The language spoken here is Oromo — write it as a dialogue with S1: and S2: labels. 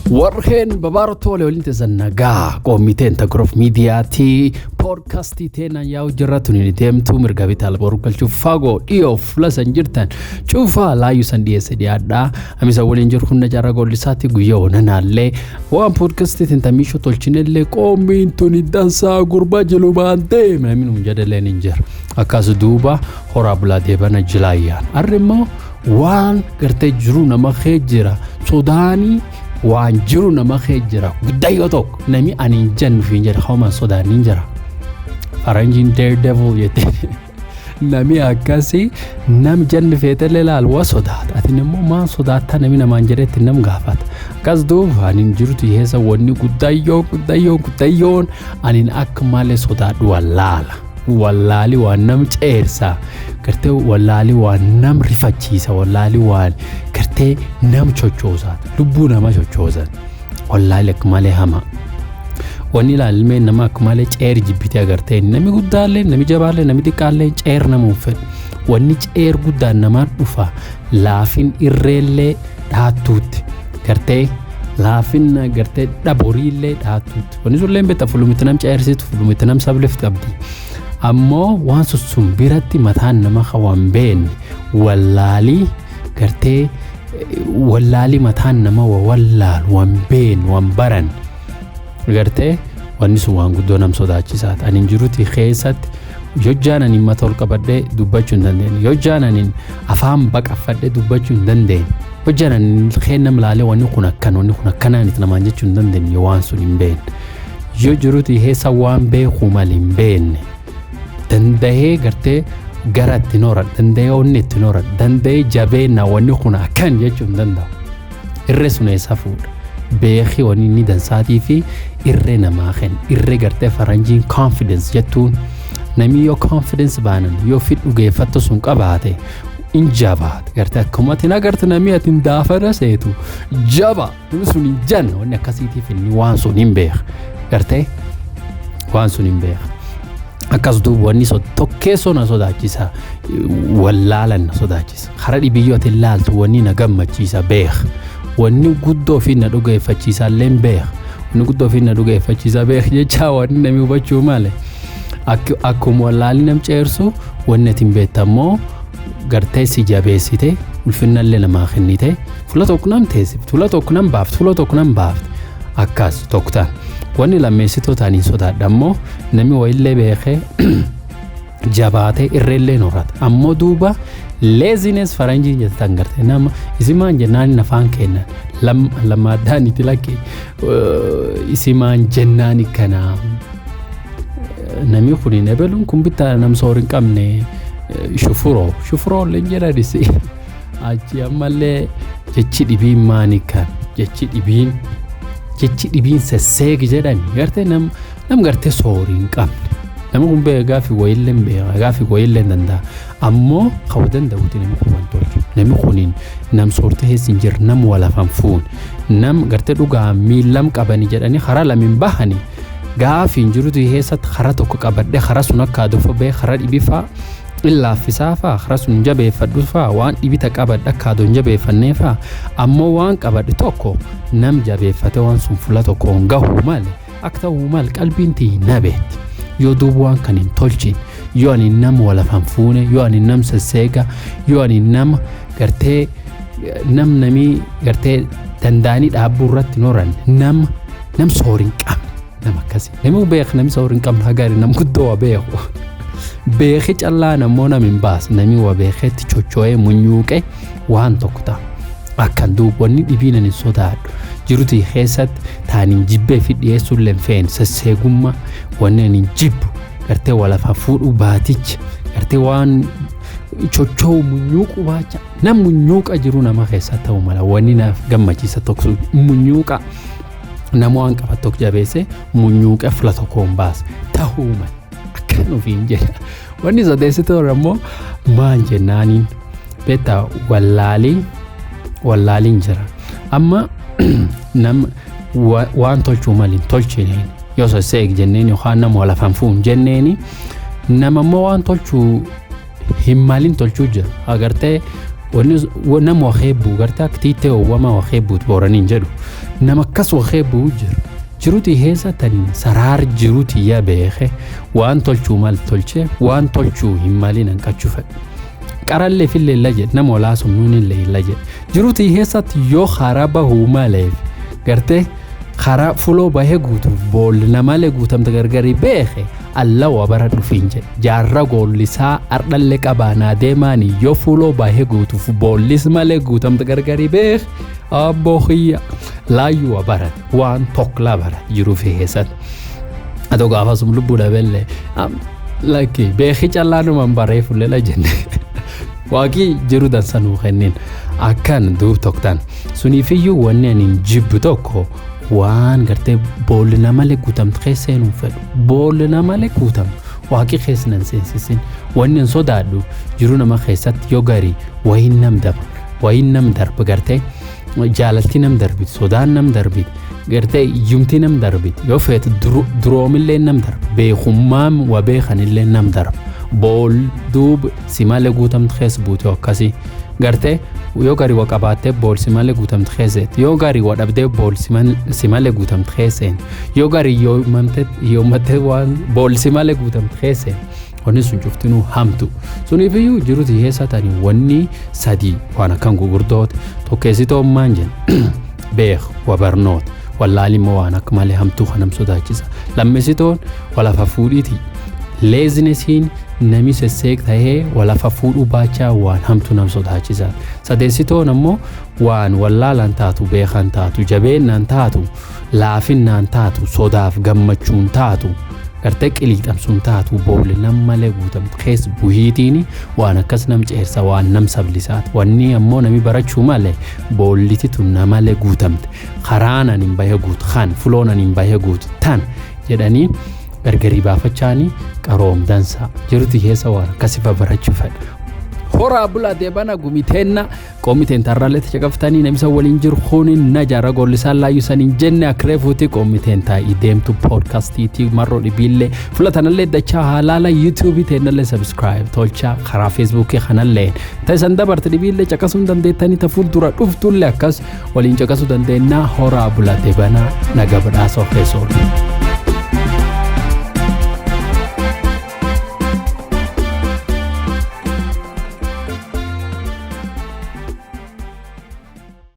S1: warreen babaartoo leelinta zannagaa qoomiteen tagroof miidiyaati podcastii teena yaa'u jiratu ni deemtu mirga bitaa borgalchuuf fagoo dhiyoof lasan jirtan cufa laayu san dhiyeesse dhiyaadhaa amisa waliin jiru hunda jarra gollisaatti guyyaa onanaallee waan podcastii tentamisho tolchinellee qoomiin tuni dansaa gurbaa jilu baantee namni jadaleen injir akkas duuba horaa bulaa deebana jilaayyaan arrimmoo waan gartee jiru nama jira Sudaanii waan jiru nama jira guddayyoo tokko nami ani jannu fi jira hawman Sudaanii jira faranjiin daredevil yette nami akkasi nam jannu feetele laalwa sodaata atin immoo maan sodaata nami namaan jedhetti nam gaafata akkas duuba anin jirutu yeesa wanni guddayyoon anin akka malee sodaadhu wallaali waan nam ceersa gartee wallaali waan nam rifachiisa wallaali waan gartee nam chochoosa lubbuu nama chochoosa wallaali akka malee hama wanni laalmee nama akka malee ceer jibbiti agartee nami guddaalee nami jabaalee nami xiqqaalee ceer namuuf fedhu wanni ceer guddaan namaan dhufa laafin irreellee dhaatuutti gartee laafin gartee dhaboriillee dhaatuutti wanni sulleen beektaa fulumitti nam ceersitu fulumitti nam sablef qabdi ammoo waan sun biratti mataan nama hawaan beenne wallaali gartee wallaali mataan nama wallaal waan been waan baran gartee wanni sun waan guddoo nam sodaachisaat anin jiruti keessatti yojjaan anin mata ol qabadhee dubbachuu hin dandeenye yojjaan anin afaan baqaffadhee dubbachuu hin dandeenye yojjaan anin keennam laalee wanni kun akkanaan itti namaan jechuu hin dandeenye waan sun hin beenne yoo jiruti keessa waan beekuu mal hin beenne dandahee gartee garatti noora dandahee onnetti noora dandahee jabeena wanni kun akkan jechuun danda'u irree sun eessa fuudha beekii wanni ni dansaatii fi irree namaa kenna irree gartee faranjiin confidence jettuun namni yoo confidence baanan yoo fidhu geeffattu sun qabaate injabaat gartee akkumatiin agarte namni atiin daafara seetu jaba namni sun hin janne wanni akkasiitiif inni waan sun hin beeka gartee waan sun hin beeka akkas duuba wanni tokkeessoo na sodaachisa wallaalan na sodaachisa hara dhibiyyootti ilaaltu wanni na gammachiisa beeka wanni guddoo fi na dhugeeffachiisa illeen beeka wanni guddoo fi na dhugeeffachiisa beeka jechaa wanni namni hubachuu malee akkuma wallaali nam ceersu wanni atiin beektammoo gartee si jabeessite ulfinnallee namaa kennite fuula tokko nam teessiftu fuula tokko nam baafte akkas tokkotaan wanni lammeessitoo taaniin sodaadhammoo namni wayillee beekee jabaatee irreellee norata ammoo duuba laziness faranjiin jettan gartee nama isimaan jennaani nafaan kennan lammaadhaan itti lakkee isimaan jennaani kanaa namni kuniin ebeluun kun bittaa nam soor hin qabne shufuroo leen jedhadisi achi ammallee jechi dhibiin maani kan jechi dhibiin sesseegi jedhani gartee nam gartee soorii hin qabne nama kun beeka gaafi wayilleen danda'a ammoo qabu danda'uuti namni kun waan tolchu namni kuniin nam soortee heessi hin jirre nam walafan fuun nam gartee dhugaa miillam qabani jedhanii karaa lamiin bahani gaafi hin jirutu heessatti karaa tokko qabadhee karaa sun akka aduufa bee karaa dhibifaa illaafisaa faa karaa sun jabeeffadhu faa waan dhibita qabadhe akka aduun jabeeffannee faa ammoo waan qabadhe tokko nam jabeeffate waan sun fuula tokkoon gahuu malee akka ta'uu mal qalbiin tii nabeetti yoo duuba waan kan hin tolchin yoo ani nam walafan fuune yoo ani nam sesseega yoo ani nam gartee namii gartee danda'anii dhaabbuu irratti noran nam soorin qabne nam akkasii namni beek namni soorin qabne hagaari nam guddoo waa beeku beekee callaa namoo nam hin baas namni waa beekeetti chocho'ee munyuuqe waan tokko ta'a akkan duuba wanni dhibiin ani sodaadhu jiruti keessatti taaniin jibbee fi dhiyeessuun feen sesseegummaa wanni ani jibbu gartee walafaa fuudhuu baaticha gartee waan chocho'u munyuuqu baacha nam munyuuqa jiru nama keessaa ta'u mala wanni naaf gammachiisa tokko munyuuqa nama waan qabat tokko jabeesse munyuuqe fula tokkoon baas ta'uu mala akkan ofiin jedha wanni sadeessitoo ammoo maan jennaaniin beektaa wallaaliin jira amma nam waan tolchuu maliin tolchineen yoo sesseeg jenneen yookaan nama walafan fuun jenneeni namammoo waan tolchuu hin maliin tolchuu jira agartee ونم وخيبو قرتك تيتي وما وخيبو تبورانين جلو نما كس وخيبو جروتي هيسا تاني سرار جروتي يا بيخي وان تلشو مال تلشي وان تلشو همالين انكاتشو فك قرال في اللي لجد نمو لاسم نون اللي لجد جروتي هيسا يو خرابة هما ليف قرتي خراب فلو باهي قوتو بول نمالي قوتم تغرغري بيخي الله وبرد رفينجي جارة قول لسا أردن لك أبانا ديماني يو فلو باهي قوتو بول لسمالي قوتم تغرغري بيخ أبو خيا لا يو وبرد وان توقلا برد جروفي هيسات أدو غافا سملو بودا بلي لكي بيخي چالانو من بريفو للا جنة واقعي جرو دان سنو خنين أكان دوب توقتان سنيفيو وانين جيب توقو وان قرتي بولنا مالك قوتم تخيسين وفل بولنا مالك قوتم واقعي خيسنا نسيسين وانين صدادو جرونا ما خيسات يوغاري وين نم درب قرتي جالتي نم دربيت صدان نم دربيت قرتي يمتي نم دربيت يوفيت دروم اللي نم درب بيخمام وبيخن اللي نم درب بول دوب سمال قوتم تخيس بوتو كاسي قرتي ويوغاري وقباتي بول سمال قوتم تخيسيت يوغاري وقبدي بول سمال قوتم تخيسين يوغاري يومتي وان بول سمال قوتم تخيسين وني سنجفتنو همتو سنيفيو جروتي هيسا تاني وني سادي وانا كان غوردوت توكيسيتو مانجن بيخ وبرنوت والله موانا كمالي همتو خنم سوداجيسا لمسيتون ولا ففوليتي ليزنسين نمي سيك تاهي ولا ففولو باچا وان همتو نم سوداجيسا ساديسيتو نمو وان والله لان تاتو بيخان تاتو جبين نان تاتو لافين نان تاتو صداف غمچون تاتو قرتك اللي تمسون تاتو بول لما لغوتم تخيس بوهيتيني وانا كسنم جيرسا وان نم سبلسات واني امو نمي برچو مالي بوليتي تنما لغوتم خرانا نمبايا غوت خان فلونا نمبايا غوت تان جداني غرغري بافچاني قروم دانسا جرتي هيسا وانا كسفا برچو فد هورا بلا ديبانا قوميتين قوميتين ترالت شكفتاني نمسا والنجر خونين نجارة قولسان لا يسانين جنة كريفوتي قوميتين تا إديم تو بودكاستي تي مرو لبيلي فلتانا اللي دچا هلالا يوتيوبي تينا اللي سبسكرايب تولچا خرا فيسبوكي خانال لين تايسان دابرت لبيلي چاكسون دندتاني تفول دورا دوفتول لكس ولين چاكسو دندنا هورا بلا ديبانا نقبر آسو خيسون